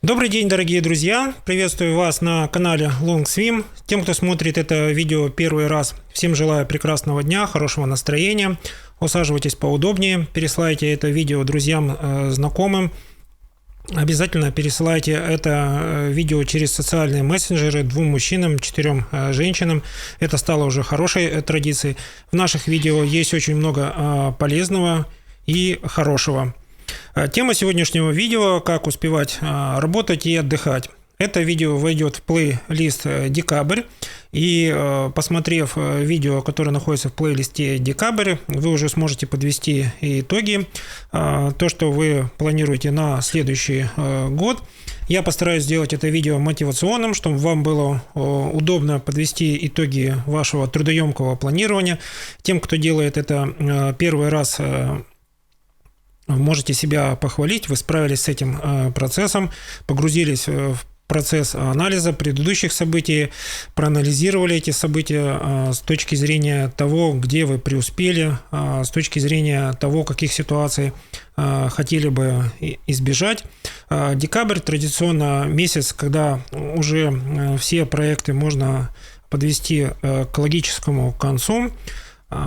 Добрый день, дорогие друзья! Приветствую вас на канале Long Swim. Тем, кто смотрит это видео первый раз, всем желаю прекрасного дня, хорошего настроения. Усаживайтесь поудобнее, пересылайте это видео друзьям, знакомым. Обязательно пересылайте это видео через социальные мессенджеры 2 мужчинам, 4 женщинам. Это стало уже хорошей традицией. В наших видео есть очень много полезного и хорошего. Тема сегодняшнего видео – как успевать работать и отдыхать. Это видео войдет в плейлист «Декабрь». И посмотрев видео, которое находится в плейлисте «Декабрь», вы уже сможете подвести итоги, то, что вы планируете на следующий год. Я постараюсь сделать это видео мотивационным, чтобы вам было удобно подвести итоги вашего трудоемкого планирования. Тем, кто делает это первый раз, можете себя похвалить, вы справились с этим процессом, погрузились в процесс анализа предыдущих событий, проанализировали эти события с точки зрения того, где вы преуспели, с точки зрения того, каких ситуаций хотели бы избежать. Декабрь традиционно месяц, когда уже все проекты можно подвести к логическому концу.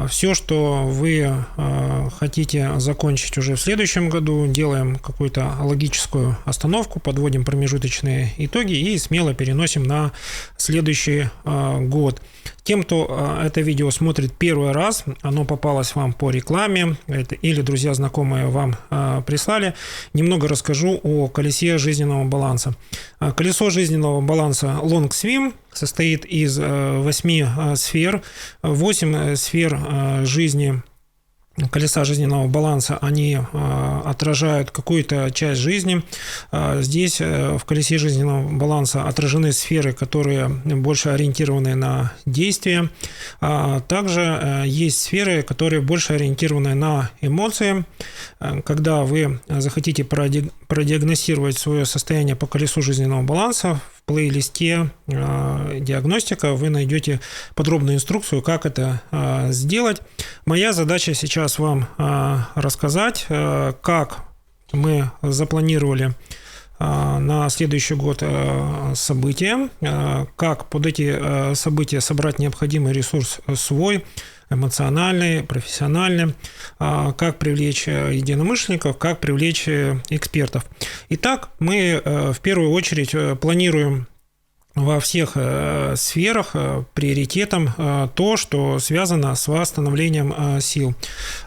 Все, что вы хотите закончить уже в следующем году, делаем какую-то логическую остановку, подводим промежуточные итоги и смело переносим на следующий год. Тем, кто это видео смотрит первый раз, оно попалось вам по рекламе или друзья, знакомые вам прислали, немного расскажу о колесе жизненного баланса. Колесо жизненного баланса Long Swim состоит из 8 сфер. 8 сфер жизни колеса жизненного баланса, они отражают какую-то часть жизни. Здесь в колесе жизненного баланса отражены сферы, которые больше ориентированы на действия. Также есть сферы, которые больше ориентированы на эмоции. Когда вы захотите продиагностировать свое состояние по колесу жизненного баланса, в плейлисте «Диагностика» вы найдете подробную инструкцию, как это сделать. Моя задача сейчас вам рассказать, как мы запланировали на следующий год события, как под эти события собрать необходимый ресурс свой, эмоциональный, профессиональный, как привлечь единомышленников, как привлечь экспертов. Итак, мы в первую очередь планируем во всех сферах приоритетом то, что связано с восстановлением сил.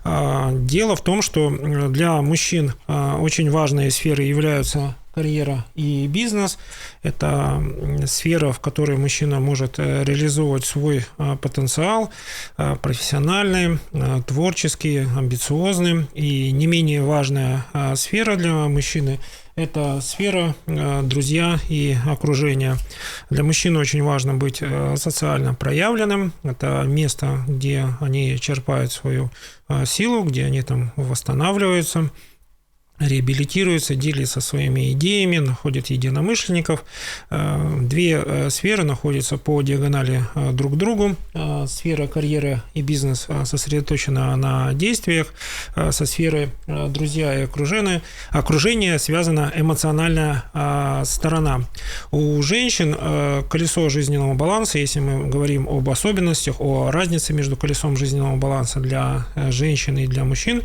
Дело в том, что для мужчин очень важные сферы являются карьера и бизнес. Это сфера, в которой мужчина может реализовывать свой потенциал, профессиональный, творческий, амбициозный. И не менее важная сфера для мужчины – это сфера друзья и окружения. Для мужчин очень важно быть социально проявленным. Это место, где они черпают свою силу, где они там восстанавливаются, реабилитируются, делятся своими идеями, находят единомышленников. 2 сферы находятся по диагонали друг к другу. Сфера карьеры и бизнес сосредоточена на действиях. Со сферой друзья и окружение связана эмоциональная сторона. У женщин колесо жизненного баланса, если мы говорим об особенностях, о разнице между колесом жизненного баланса для женщин и для мужчин,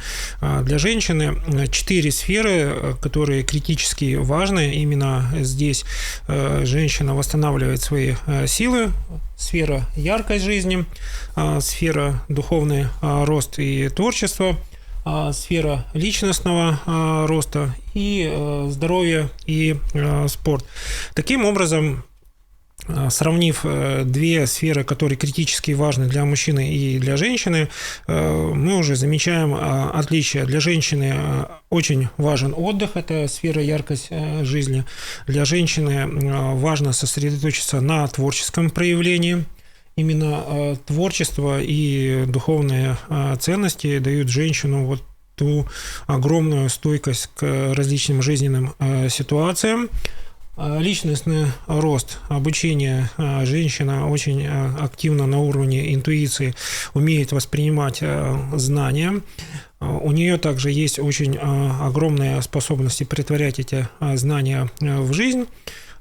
для женщины 4 сферы, которые критически важны. Именно здесь женщина восстанавливает свои силы. Сфера яркой жизни, сфера духовный рост и творчество, сфера личностного роста и здоровье и спорт. Таким образом, сравнив 2 сферы, которые критически важны для мужчины и для женщины, мы уже замечаем отличия. Для женщины очень важен отдых, это сфера яркость жизни. Для женщины важно сосредоточиться на творческом проявлении. Именно творчество и духовные ценности дают женщину вот ту огромную стойкость к различным жизненным ситуациям. Личностный рост, обучение. Женщина очень активно на уровне интуиции умеет воспринимать знания. У нее также есть очень огромные способности претворять эти знания в жизнь.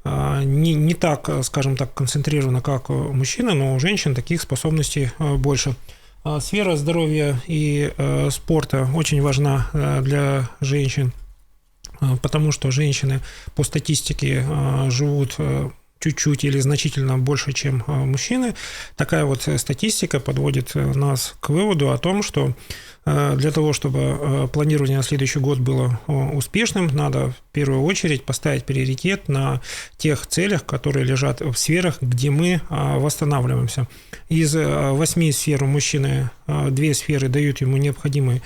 Не так, скажем так, концентрированно, как у мужчины, но у женщин таких способностей больше. Сфера здоровья и спорта очень важна для женщин, потому что женщины по статистике живут чуть-чуть или значительно больше, чем мужчины. Такая вот статистика подводит нас к выводу о том, что для того, чтобы планирование на следующий год было успешным, надо в первую очередь поставить приоритет на тех целях, которые лежат в сферах, где мы восстанавливаемся. Из 8 сфер у мужчины 2 сферы дают ему необходимый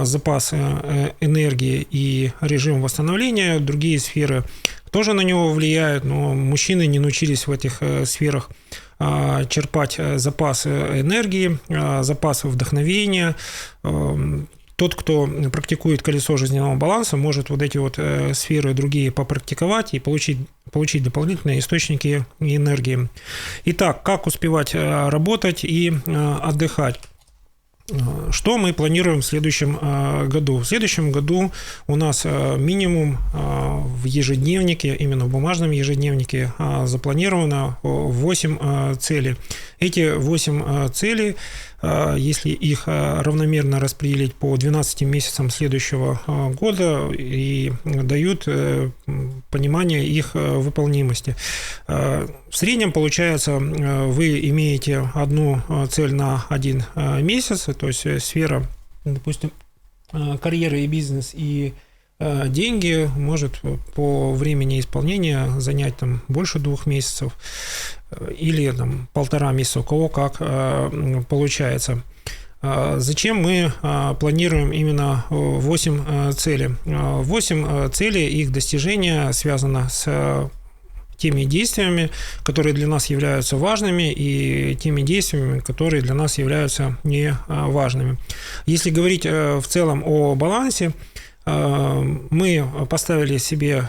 запас энергии и режим восстановления, другие сферы тоже на него влияют, но мужчины не научились в этих сферах черпать запас энергии, запас вдохновения. Тот, кто практикует колесо жизненного баланса, может вот эти вот сферы другие попрактиковать и получить дополнительные источники энергии. Итак, как успевать работать и отдыхать? Что мы планируем в следующем году? В следующем году у нас минимум в ежедневнике, именно в бумажном ежедневнике, запланировано 8 целей. Эти 8 целей, если их равномерно распределить по 12 месяцам следующего года, и дают понимание их выполнимости. В среднем, получается, вы имеете одну цель на 1 месяц, то есть сфера, допустим, карьеры и бизнес и деньги может по времени исполнения занять там больше 2 месяцев или там 1,5 месяца, у кого как получается. Зачем мы планируем именно 8 целей? 8 целей, их достижение связано с теми действиями, которые для нас являются важными, и теми действиями, которые для нас являются неважными. Если говорить в целом о балансе, мы поставили себе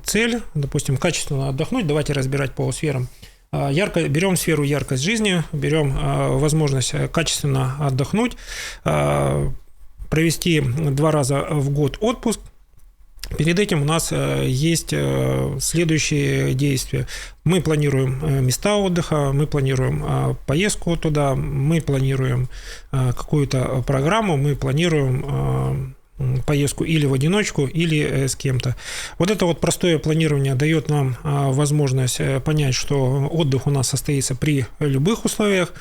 цель, допустим, качественно отдохнуть. Давайте разбирать по сферам. Берем сферу яркость жизни, берем возможность качественно отдохнуть, провести 2 раза в год отпуск. Перед этим у нас есть следующие действия. Мы планируем места отдыха, мы планируем поездку туда, мы планируем какую-то программу, мы планируем поездку или в одиночку, или с кем-то. Вот это вот простое планирование дает нам возможность понять, что отдых у нас состоится при любых условиях.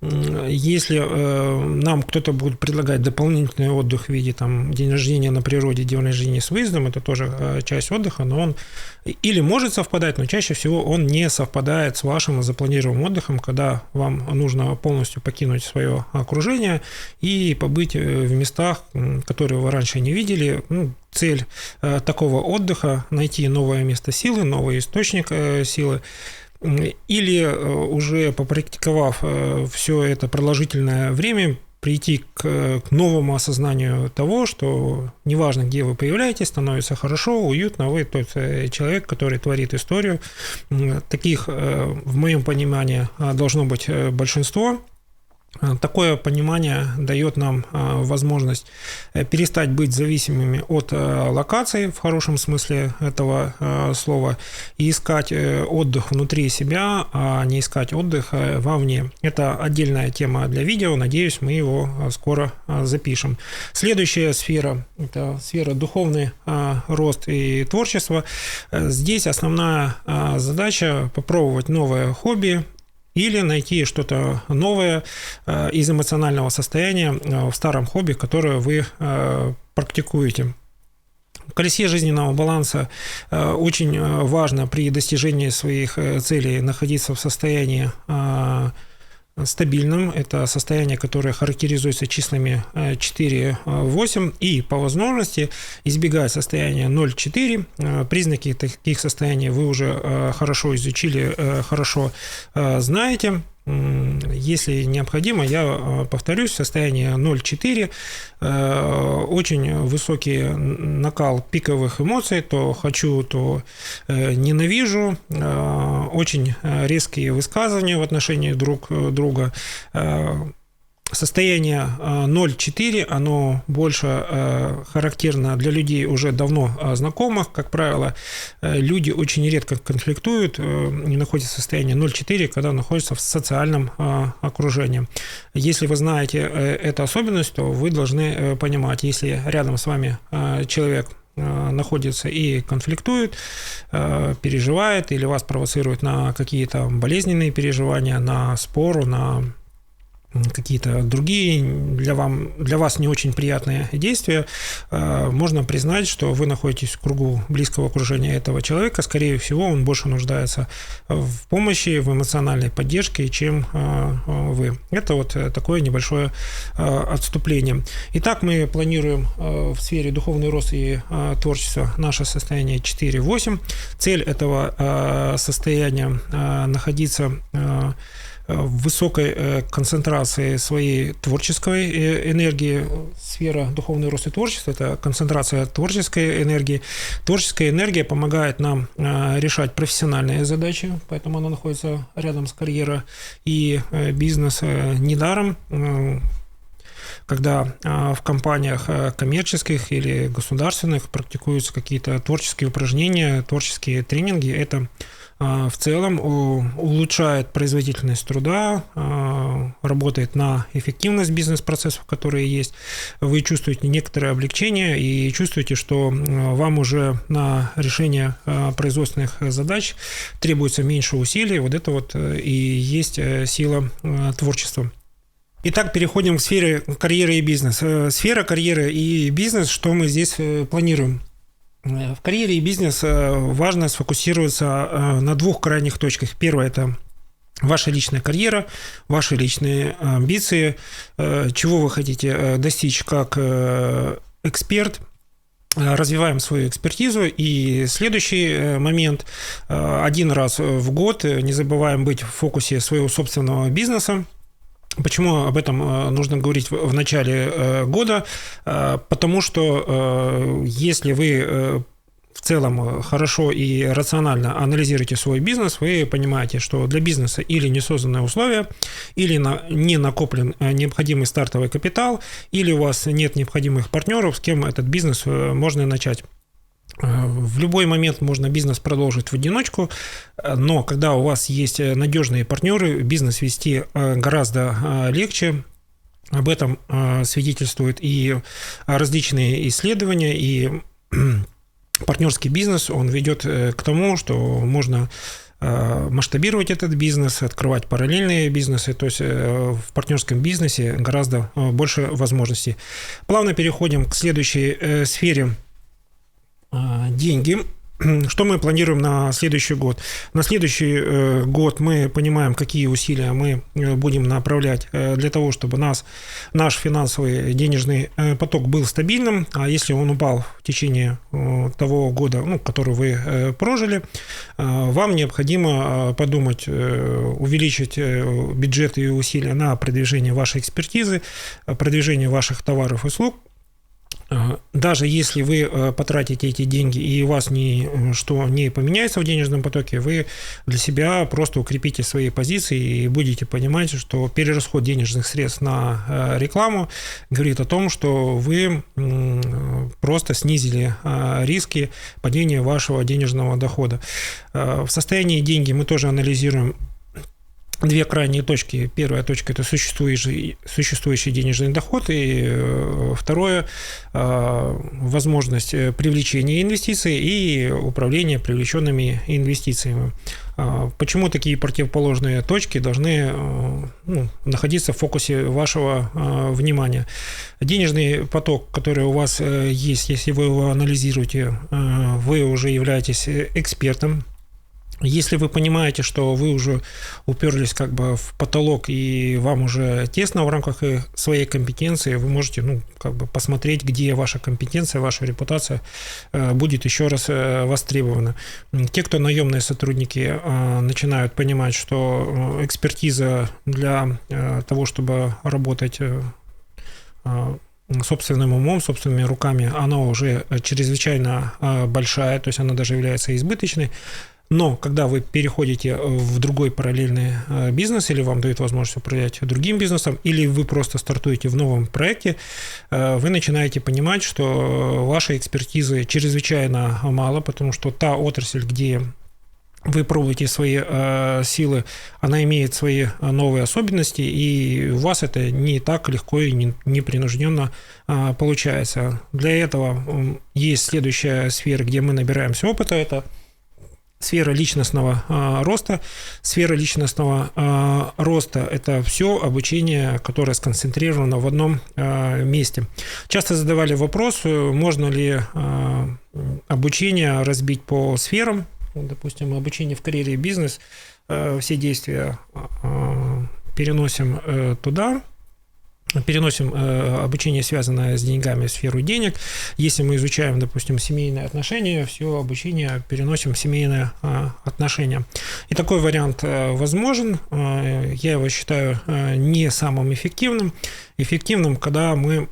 Если нам кто-то будет предлагать дополнительный отдых в виде там, день рождения на природе, день рождения с выездом, это тоже часть отдыха, но он или может совпадать, но чаще всего он не совпадает с вашим запланированным отдыхом, когда вам нужно полностью покинуть свое окружение и побыть в местах, которые вы раньше не видели. Цель такого отдыха – найти новое место силы, новый источник силы. Или уже попрактиковав все это продолжительное время, прийти к новому осознанию того, что неважно, где вы появляетесь, становится хорошо, уютно, вы тот человек, который творит историю. Таких, в моем понимании, должно быть большинство. Такое понимание дает нам возможность перестать быть зависимыми от локаций, в хорошем смысле этого слова, и искать отдых внутри себя, а не искать отдых вовне. Это отдельная тема для видео, надеюсь, мы его скоро запишем. Следующая сфера – это сфера духовный рост и творчество. Здесь основная задача – попробовать новое хобби, или найти что-то новое из эмоционального состояния в старом хобби, которое вы практикуете. В колесе жизненного баланса очень важно при достижении своих целей находиться в состоянии стабильным. Это состояние, которое характеризуется числами 4, 8, и по возможности избегать состояния 0,4. Признаки таких состояний вы уже хорошо изучили, хорошо знаете. Если необходимо, я повторюсь, состояние 0,4, очень высокий накал пиковых эмоций, то хочу, то ненавижу, очень резкие высказывания в отношении друг друга. Состояние 0,4, оно больше характерно для людей уже давно знакомых. Как правило, люди очень редко конфликтуют и находятся в состоянии 0,4, когда находятся в социальном окружении. Если вы знаете эту особенность, то вы должны понимать, если рядом с вами человек находится и конфликтует, переживает или вас провоцирует на какие-то болезненные переживания, на споры, на какие-то другие для вас не очень приятные действия, можно признать, что вы находитесь в кругу близкого окружения этого человека. Скорее всего, он больше нуждается в помощи, в эмоциональной поддержке, чем вы. Это вот такое небольшое отступление. Итак, мы планируем в сфере духовный рост и творчества наше состояние 4-8. Цель этого состояния находиться в высокой концентрации своей творческой энергии. Сфера духовный рост и творчество – это концентрация творческой энергии. Творческая энергия помогает нам решать профессиональные задачи, поэтому она находится рядом с карьерой и бизнесом. Недаром, когда в компаниях коммерческих или государственных практикуются какие-то творческие упражнения, творческие тренинги, это в целом улучшает производительность труда, работает на эффективность бизнес-процессов, которые есть. Вы чувствуете некоторое облегчение и чувствуете, что вам уже на решение производственных задач требуется меньше усилий. Вот это вот и есть сила творчества. Итак, переходим к сфере карьеры и бизнеса. Сфера карьеры и бизнес, что мы здесь планируем? В карьере и бизнесе важно сфокусироваться на двух крайних точках. Первое – это ваша личная карьера, ваши личные амбиции, чего вы хотите достичь как эксперт. Развиваем свою экспертизу. И следующий момент – один раз в год не забываем быть в фокусе своего собственного бизнеса. Почему об этом нужно говорить в начале года? Потому что если вы в целом хорошо и рационально анализируете свой бизнес, вы понимаете, что для бизнеса или не созданы условия, или не накоплен необходимый стартовый капитал, или у вас нет необходимых партнеров, с кем этот бизнес можно начать. В любой момент можно бизнес продолжить в одиночку, но когда у вас есть надежные партнеры, бизнес вести гораздо легче. Об этом свидетельствуют и различные исследования, и партнерский бизнес, он ведет к тому, что можно масштабировать этот бизнес, открывать параллельные бизнесы, то есть в партнерском бизнесе гораздо больше возможностей. Плавно переходим к следующей сфере. Деньги. Что мы планируем на следующий год? На следующий год мы понимаем, какие усилия мы будем направлять для того, чтобы наш финансовый денежный поток был стабильным. А если он упал в течение того года, который вы прожили, вам необходимо подумать, увеличить бюджет и усилия на продвижение вашей экспертизы, продвижение ваших товаров и услуг. Даже если вы потратите эти деньги и у вас ничто не поменяется в денежном потоке, вы для себя просто укрепите свои позиции и будете понимать, что перерасход денежных средств на рекламу говорит о том, что вы просто снизили риски падения вашего денежного дохода. В состоянии деньги мы тоже анализируем две крайние точки. Первая точка – это существующий денежный доход, и второе – возможность привлечения инвестиций и управления привлеченными инвестициями. Почему такие противоположные точки должны находиться в фокусе вашего внимания? Денежный поток, который у вас есть, если вы его анализируете, вы уже являетесь экспертом Если вы понимаете, что вы уже уперлись как бы в потолок и вам уже тесно в рамках своей компетенции, вы можете как бы посмотреть, где ваша компетенция, ваша репутация будет еще раз востребована. Те, кто наемные сотрудники, начинают понимать, что экспертиза для того, чтобы работать собственным умом, собственными руками, она уже чрезвычайно большая, то есть она даже является избыточной. Но когда вы переходите в другой параллельный бизнес, или вам дают возможность управлять другим бизнесом, или вы просто стартуете в новом проекте, вы начинаете понимать, что вашей экспертизы чрезвычайно мало, потому что та отрасль, где вы пробуете свои силы, она имеет свои новые особенности, и у вас это не так легко и непринужденно получается. Для этого есть следующая сфера, где мы набираемся опыта, это сфера личностного роста. Сфера личностного роста – это все обучение, которое сконцентрировано в одном месте. Часто задавали вопрос, можно ли обучение разбить по сферам. Допустим, обучение в карьере и бизнес, все действия переносим туда, переносим обучение, связанное с деньгами, в сферу денег. Если мы изучаем, допустим, семейные отношения, все обучение переносим в семейные отношения. И такой вариант возможен. Я его считаю не самым эффективным. Эффективным, когда мы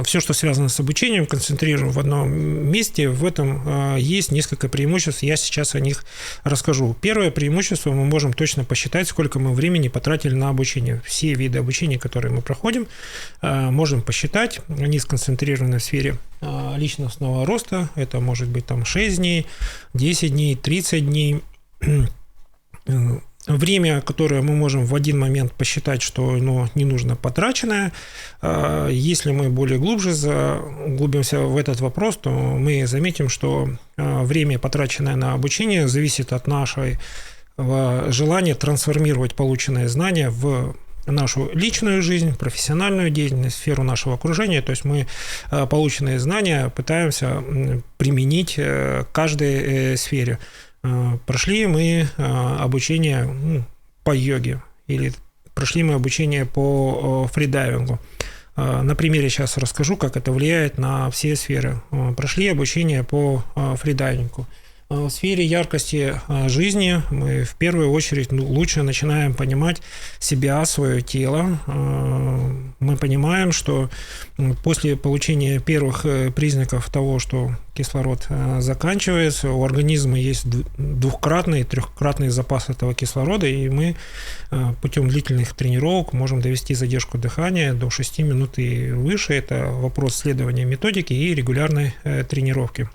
все, что связано с обучением, концентрируем в одном месте. В этом есть несколько преимуществ. Я сейчас о них расскажу. Первое преимущество: мы можем точно посчитать, сколько мы времени потратили на обучение. Все виды обучения, которые мы проходим, можем посчитать. Они сконцентрированы в сфере личностного роста. Это может быть 6 дней, 10 дней, 30 дней. Время, которое мы можем в один момент посчитать, что оно не нужно потраченное. Если мы более глубже заглубимся в этот вопрос, то мы заметим, что время, потраченное на обучение, зависит от нашего желания трансформировать полученные знания в нашу личную жизнь, профессиональную деятельность, сферу нашего окружения. То есть мы полученные знания пытаемся применить в каждой сфере. Прошли мы обучение по йоге или прошли мы обучение по фридайвингу. На примере сейчас расскажу, как это влияет на все сферы. Прошли обучение по фридайвингу. В сфере яркости жизни мы в первую очередь лучше начинаем понимать себя, свое тело. Мы понимаем, что после получения первых признаков того, что кислород заканчивается, у организма есть двухкратный, трехкратный запас этого кислорода, и мы путем длительных тренировок можем довести задержку дыхания до 6 минут и выше. Это вопрос следования методики и регулярной тренировки.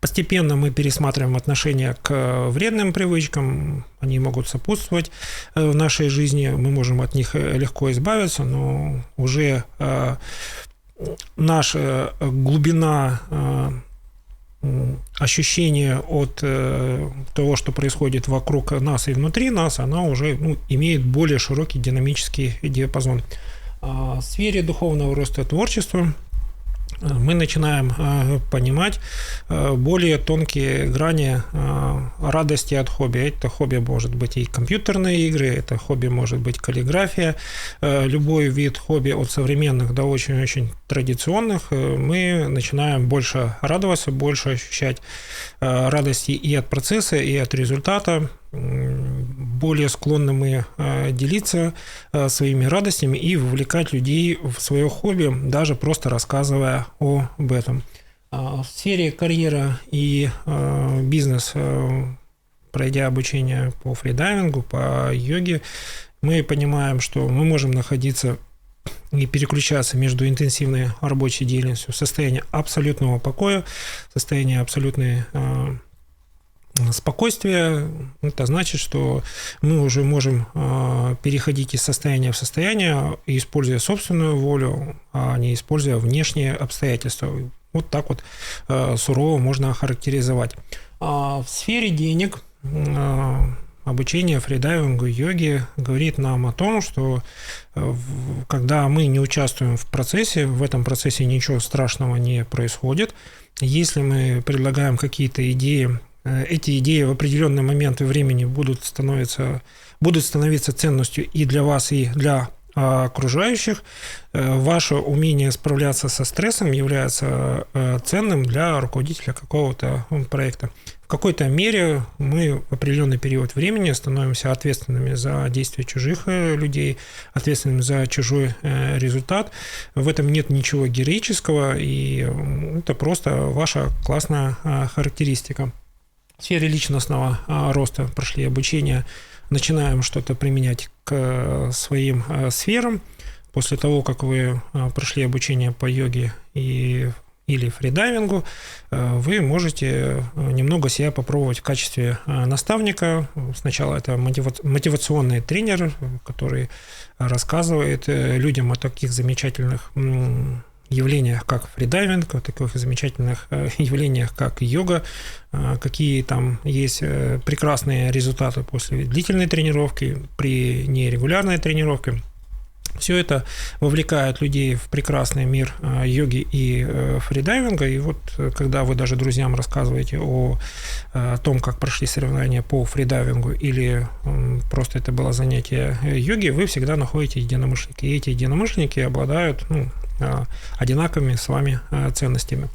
Постепенно мы пересматриваем отношение к вредным привычкам, они могут сопутствовать в нашей жизни, мы можем от них легко избавиться, но уже наша глубина ощущения от того, что происходит вокруг нас и внутри нас, она уже имеет более широкий динамический диапазон. В сфере духовного роста и творчества мы начинаем понимать более тонкие грани радости от хобби. Это хобби может быть и компьютерные игры, это хобби может быть каллиграфия. Любой вид хобби от современных до очень-очень традиционных мы начинаем больше радоваться, больше ощущать радости и от процесса, и от результата. Более склонны мы делиться своими радостями и вовлекать людей в свое хобби, даже просто рассказывая об этом. В сфере карьера и бизнес, пройдя обучение по фридайвингу, по йоге, мы понимаем, что мы можем находиться и переключаться между интенсивной рабочей деятельностью в состоянии абсолютного покоя, в состоянии абсолютной спокойствие. Это значит, что мы уже можем переходить из состояния в состояние, используя собственную волю, а не используя внешние обстоятельства. Вот так вот сурово можно охарактеризовать. В сфере денег обучение фридайвингу и йоге говорит нам о том, что когда мы не участвуем в процессе, в этом процессе ничего страшного не происходит. Если мы предлагаем какие-то идеи эти идеи в определенные моменты времени будут становиться ценностью и для вас, и для окружающих. Ваше умение справляться со стрессом является ценным для руководителя какого-то проекта. В какой-то мере мы в определенный период времени становимся ответственными за действия чужих людей, ответственными за чужой результат. В этом нет ничего героического, и это просто ваша классная характеристика. В сфере личностного роста прошли обучение, начинаем что-то применять к своим сферам. После того, как вы прошли обучение по йоге или фридайвингу, вы можете немного себя попробовать в качестве наставника. Сначала это мотивационный тренер, который рассказывает людям о таких замечательных явлениях, как фридайвинг, о таких замечательных явлениях, как йога, какие там есть прекрасные результаты после длительной тренировки, при нерегулярной тренировке. Все это вовлекает людей в прекрасный мир йоги и фридайвинга. И вот когда вы даже друзьям рассказываете о том, как прошли соревнования по фридайвингу или просто это было занятие йоги, вы всегда находите единомышленники. И эти единомышленники обладают одинаковыми с вами ценностями.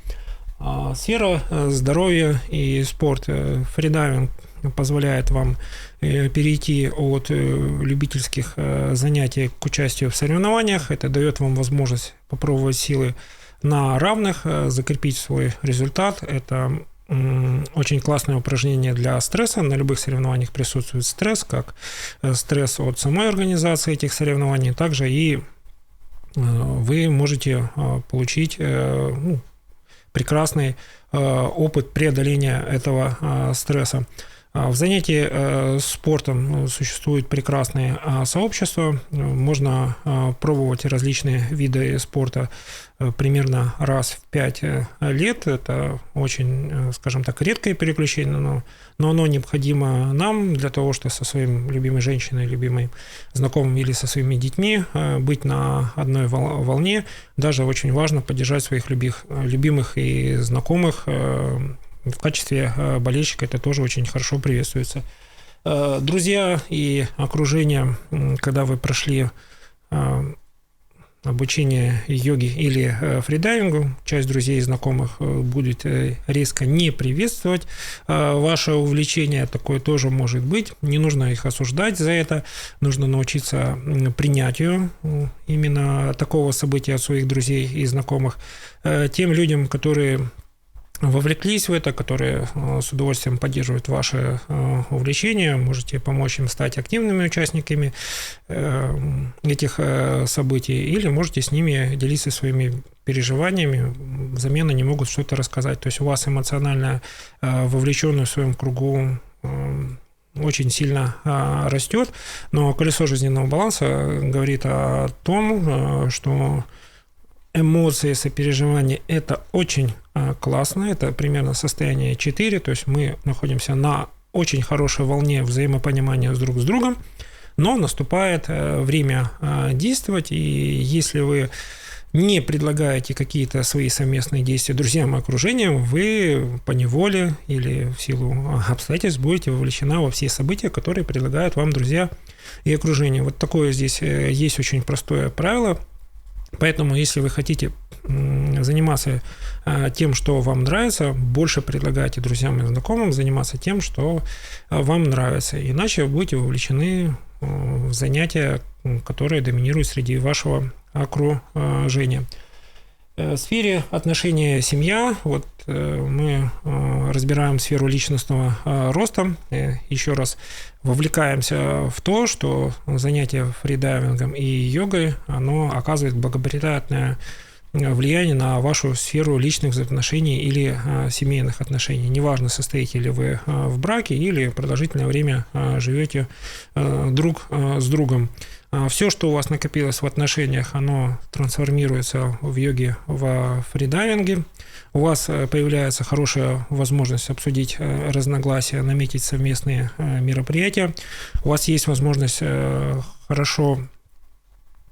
Сфера здоровья и спорта. Фридайвинг позволяет вам перейти от любительских занятий к участию в соревнованиях. Это дает вам возможность попробовать силы на равных, закрепить свой результат. Это очень классное упражнение для стресса. На любых соревнованиях присутствует стресс, как стресс от самой организации этих соревнований, также и вы можете получить прекрасный опыт преодоления этого стресса. В занятии спортом существуют прекрасные сообщества. Можно пробовать различные виды спорта примерно раз в 5 лет. Это очень, скажем так, редкое переключение, но оно необходимо нам для того, чтобы со своей любимой женщиной, любимым знакомым или со своими детьми быть на одной волне. Даже очень важно поддержать своих любимых и знакомых. В качестве болельщика это тоже очень хорошо приветствуется. Друзья и окружение, когда вы прошли обучение йоге или фридайвингу, часть друзей и знакомых будет резко не приветствовать ваше увлечение. Такое тоже может быть. Не нужно их осуждать за это. Нужно научиться принятию именно такого события от своих друзей и знакомых. Тем людям, которые вовлеклись в это, которые с удовольствием поддерживают ваше увлечение, можете помочь им стать активными участниками этих событий, или можете с ними делиться своими переживаниями, взамен они могут что-то рассказать. То есть у вас эмоциональная вовлеченность в своем кругу очень сильно растет, но колесо жизненного баланса говорит о том, что эмоции, сопереживание – это очень классно, это примерно состояние 4, то есть мы находимся на очень хорошей волне взаимопонимания друг с другом, но наступает время действовать, и если вы не предлагаете какие-то свои совместные действия друзьям и окружением, вы поневоле или в силу обстоятельств будете вовлечены во все события, которые предлагают вам друзья и окружение. Вот такое здесь есть очень простое правило. Поэтому, если вы хотите заниматься тем, что вам нравится, больше предлагайте друзьям и знакомым заниматься тем, что вам нравится. Иначе вы будете вовлечены в занятия, которые доминируют среди вашего окружения. В сфере отношения семья, вот мы разбираем сферу личностного роста, еще раз вовлекаемся в то, что занятие фридайвингом и йогой, оно оказывает благоприятное влияние на вашу сферу личных взаимоотношений или семейных отношений. Неважно, состоите ли вы в браке или продолжительное время живете друг с другом. Все, что у вас накопилось в отношениях, оно трансформируется в йоге, в фридайвинге. У вас появляется хорошая возможность обсудить разногласия, наметить совместные мероприятия. У вас есть возможность хорошо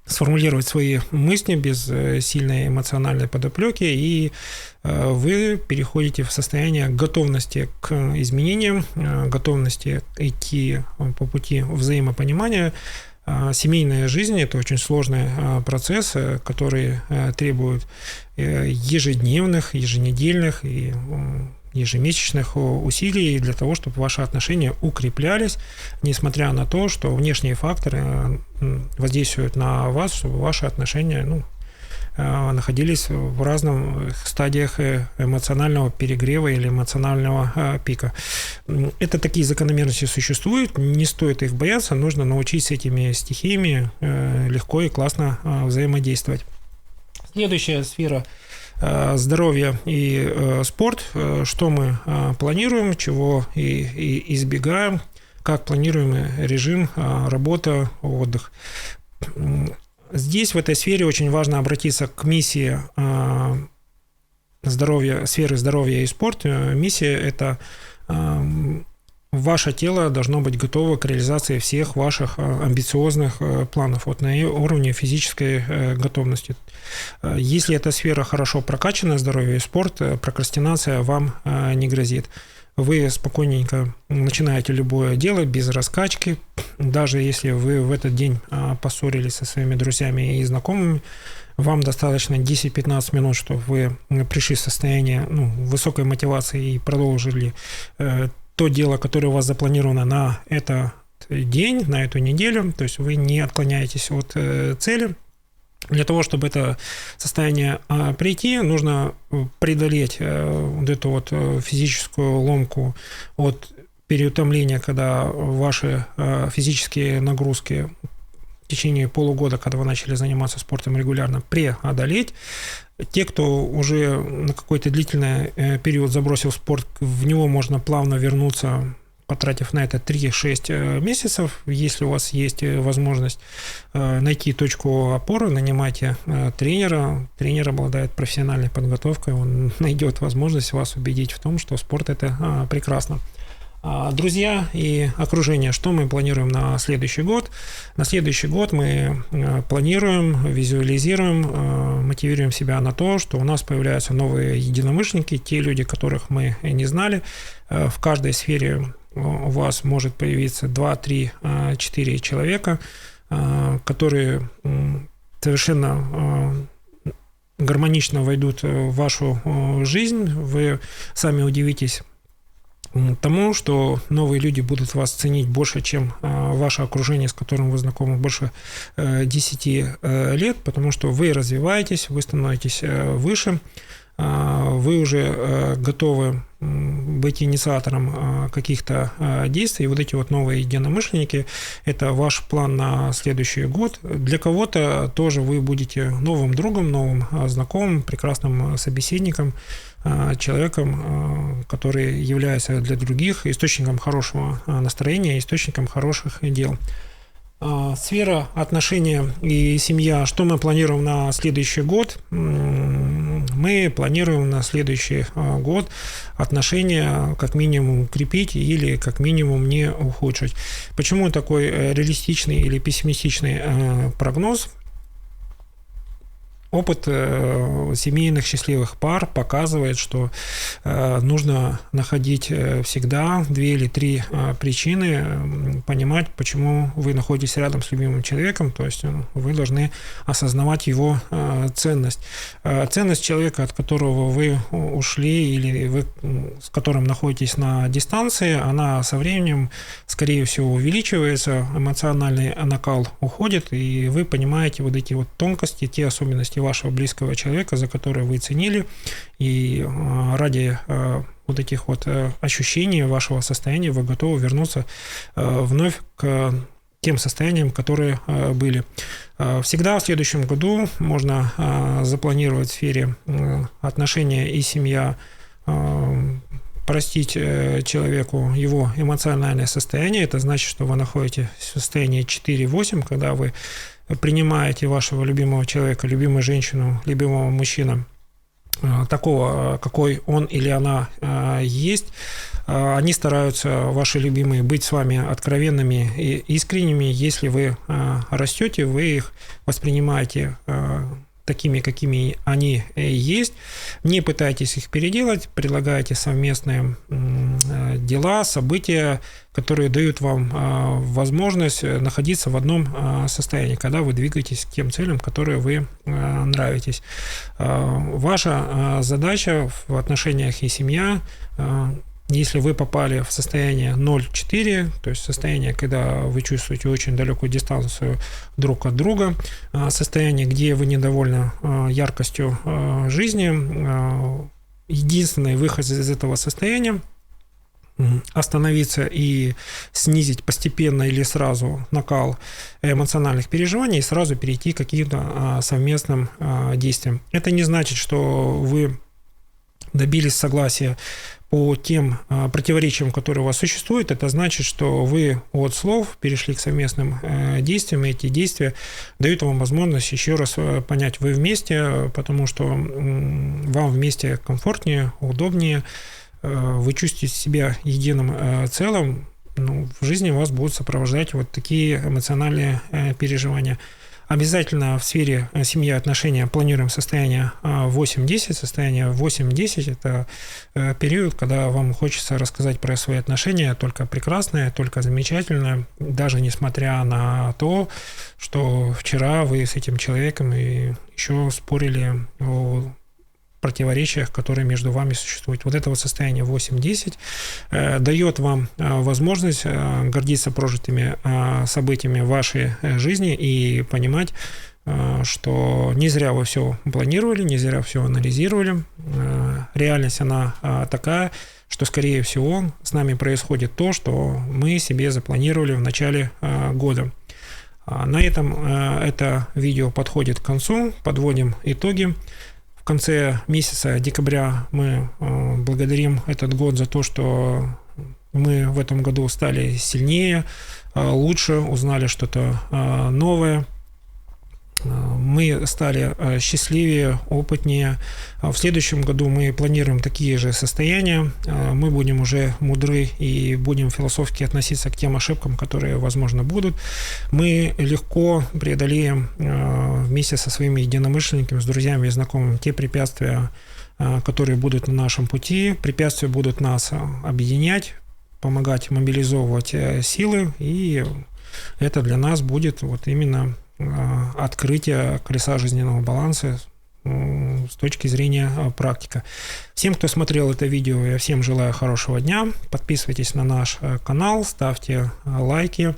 сформулировать свои мысли без сильной эмоциональной подоплеки, и вы переходите в состояние готовности к изменениям, готовности идти по пути взаимопонимания. Семейная жизнь – это очень сложный процесс, который требует ежедневных, еженедельных и ежемесячных усилий для того, чтобы ваши отношения укреплялись, несмотря на то, что внешние факторы воздействуют на вас, чтобы ваши отношения находились в разных стадиях эмоционального перегрева или эмоционального пика. Это такие закономерности существуют, не стоит их бояться, нужно научиться с этими стихиями легко и классно взаимодействовать. Следующая сфера – здоровье и спорт. Что мы планируем, чего и избегаем, как планируем режим, работа, отдых. Здесь, в этой сфере, очень важно обратиться к миссии здоровья, сферы здоровья и спорта. Миссия – это ваше тело должно быть готово к реализации всех ваших амбициозных планов на уровне физической готовности. Если эта сфера хорошо прокачана, здоровье и спорт, прокрастинация вам не грозит. Вы спокойненько начинаете любое дело без раскачки, даже если вы в этот день поссорились со своими друзьями и знакомыми, вам достаточно 10-15 минут, чтобы вы пришли в состояние высокой мотивации и продолжили то дело, которое у вас запланировано на этот день, на эту неделю, то есть вы не отклоняетесь от цели. Для того, чтобы это состояние прийти, нужно преодолеть вот эту вот физическую ломку от переутомления, когда ваши физические нагрузки в течение полугода, когда вы начали заниматься спортом регулярно, преодолеть. Те, кто уже на какой-то длительный период забросил спорт, в него можно плавно вернуться, потратив на это 3-6 месяцев. Если у вас есть возможность найти точку опоры, нанимайте тренера. Тренер обладает профессиональной подготовкой, он найдет возможность вас убедить в том, что спорт – это прекрасно. Друзья и окружение, что мы планируем на следующий год? На следующий год мы планируем, визуализируем, мотивируем себя на то, что у нас появляются новые единомышленники, те люди, которых мы не знали. В каждой сфере у вас может появиться 2, 3, 4 человека, которые совершенно гармонично войдут в вашу жизнь. Вы сами удивитесь тому, что новые люди будут вас ценить больше, чем ваше окружение, с которым вы знакомы больше 10 лет, потому что вы развиваетесь, вы становитесь выше, вы уже готовы быть инициатором каких-то действий. И вот эти вот новые единомышленники – это ваш план на следующий год. Для кого-то тоже вы будете новым другом, новым знакомым, прекрасным собеседником, человеком, который является для других источником хорошего настроения, источником хороших дел. Сфера отношения и семья. Что мы планируем на следующий год? Мы планируем на следующий год отношения как минимум укрепить или как минимум не ухудшить. Почему такой реалистичный или пессимистичный прогноз? Опыт семейных счастливых пар показывает, что нужно находить всегда 2 или 3 причины, понимать, почему вы находитесь рядом с любимым человеком, то есть вы должны осознавать его ценность. Ценность человека, от которого вы ушли или вы с которым находитесь на дистанции, она со временем, скорее всего, увеличивается, эмоциональный накал уходит, и вы понимаете вот эти вот тонкости, те особенности вашего близкого человека, за которые вы ценили, и ради вот этих вот ощущений вашего состояния вы готовы вернуться вновь к тем состояниям, которые были. Всегда в следующем году можно запланировать в сфере отношения и семья, простить человеку его эмоциональное состояние. Это значит, что вы находитесь в состоянии 4-8, когда вы принимаете вашего любимого человека, любимую женщину, любимого мужчину такого, какой он или она есть, Они стараются, ваши любимые, быть с вами откровенными и искренними. Если вы растете, вы их воспринимаете такими, какими они есть. Не пытайтесь их переделать, предлагайте совместные дела, события, которые дают вам возможность находиться в одном состоянии, когда вы двигаетесь к тем целям, которые вы нравитесь. Ваша задача в отношениях и семья, если вы попали в состояние 0,4, то есть состояние, когда вы чувствуете очень далекую дистанцию друг от друга, состояние, где вы недовольны яркостью жизни, единственный выход из этого состояния – остановиться и снизить постепенно или сразу накал эмоциональных переживаний и сразу перейти к каким-то совместным действиям. Это не значит, что вы добились согласия по тем противоречиям, которые у вас существуют. Это значит, что вы от слов перешли к совместным действиям, и эти действия дают вам возможность еще раз понять, вы вместе, потому что вам вместе комфортнее, удобнее, вы чувствуете себя единым целым, в жизни вас будут сопровождать вот такие эмоциональные переживания. Обязательно в сфере семьи и отношения планируем состояние 8-10. Состояние 8-10 – это период, когда вам хочется рассказать про свои отношения только прекрасное, только замечательное, даже несмотря на то, что вчера вы с этим человеком и еще спорили о противоречиях, которые между вами существуют. Вот это вот состояние 8-10 дает вам возможность гордиться прожитыми событиями в вашей жизни и понимать, что не зря вы все планировали, не зря все анализировали. Реальность, она такая, что, скорее всего, с нами происходит то, что мы себе запланировали в начале года. На этом это видео подходит к концу. Подводим итоги. В конце месяца декабря мы благодарим этот год за то, что мы в этом году стали сильнее, лучше, узнали что-то новое. Мы стали счастливее, опытнее. В следующем году мы планируем такие же состояния. Мы будем уже мудры и будем философски относиться к тем ошибкам, которые, возможно, будут. Мы легко преодолеем вместе со своими единомышленниками, с друзьями и знакомыми те препятствия, которые будут на нашем пути. Препятствия будут нас объединять, помогать мобилизовывать силы, и это для нас будет вот именно открытие колеса жизненного баланса с точки зрения практика. Всем, кто смотрел это видео, я всем желаю хорошего дня. Подписывайтесь на наш канал, ставьте лайки,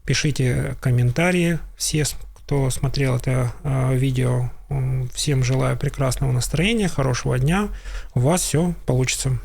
пишите комментарии. Все, кто смотрел это видео, всем желаю прекрасного настроения, хорошего дня. У вас все получится.